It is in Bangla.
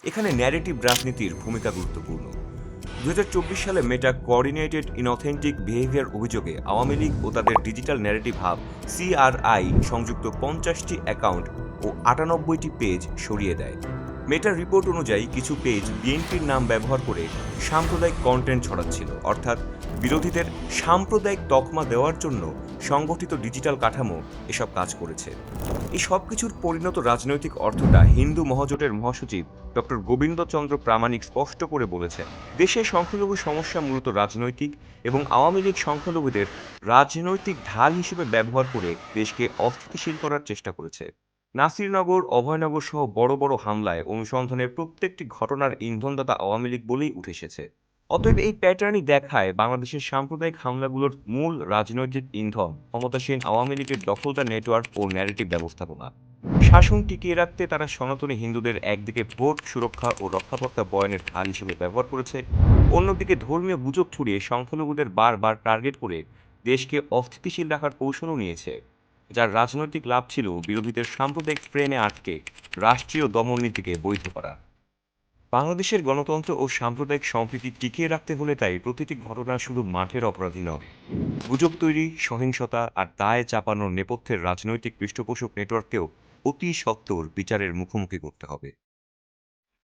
এখানে ন্যারেটিভ রাজনীতির ভূমিকা গুরুত্বপূর্ণ। ২০২৪ সালে মেটা কোঅর্ডিনেটেড ইনঅথেন্টিক বিহেভিয়ার অভিযোগে আওয়ামী লীগ ও তাদের ডিজিটাল ন্যারেটিভ হাব সিআরআই সংযুক্ত ৫০টি অ্যাকাউন্ট ও ৯৮টি পেজ সরিয়ে দেয়। মেটার রিপোর্ট অনুযায়ী কিছু পেজ বিএনপির নাম ব্যবহার করে সাম্প্রদায়িক কন্টেন্ট ছড়াচ্ছিল, অর্থাৎ বিরোধীদের সাম্প্রদায়িক তকমা দেওয়ার জন্য সংগঠিত ডিজিটাল কাঠামো এসব কাজ করেছে। এই সবকিছুর পরিণত রাজনৈতিক অর্থটা হিন্দু মহাজোটের মহাসচিব ডক্টর গোবিন্দচন্দ্র প্রামাণিক স্পষ্ট করে বলেছেন। দেশে সংখ্যালঘু সমস্যা মূলত রাজনৈতিক এবং আওয়ামী লীগ সংখ্যালঘুদের রাজনৈতিক ঢাল হিসেবে ব্যবহার করে দেশকে অস্থিতিশীল করার চেষ্টা করেছে। নাসিরনগর, অভয়নগর সহ বড় বড় হামলায় অনুসন্ধানের প্রত্যেকটি ঘটনার ইন্ধনদাতা আওয়ামী লীগ বলেই উঠে এসেছে। অতএব এই প্যাটার্নই দেখায় বাংলাদেশের সাম্প্রদায়িক হামলাগুলোর মূল রাজনৈতিক ইন্ধন ক্ষমতাসীন আওয়ামী লীগের দখলদার নেটওয়ার্ক ও ন্যারেটিভ ব্যবস্থাপনা। শাসন টিকিয়ে রাখতে তারা সনাতনী হিন্দুদের একদিকে ভোট সুরক্ষা ও রক্ষাকর্তা বয়ানের ঢাল হিসেবে ব্যবহার করেছে, অন্যদিকে ধর্মীয় গুজব ছড়িয়ে সংখ্যালঘুদের বারবার টার্গেট করে দেশকে অস্থিতিশীল রাখার কৌশলও নিয়েছে, যার রাজনৈতিক লাভ ছিল বিরোধীদের সাম্প্রদায়িক ফ্রেমে আটকে রাষ্ট্রীয় দমননীতিকে বৈধ করা। বাংলাদেশের গণতন্ত্র ও সাম্প্রদায়িক সম্প্রীতি টিকিয়ে রাখতে হলে তাই প্রতিটি ঘটনা শুধু মাঠের অপরাধী নয়, গুজব তৈরি, সহিংসতা আর দায় চাপানোর নেপথ্যের রাজনৈতিক পৃষ্ঠপোষক নেটওয়ার্ককেও অতি সত্বর বিচারের মুখোমুখি করতে হবে।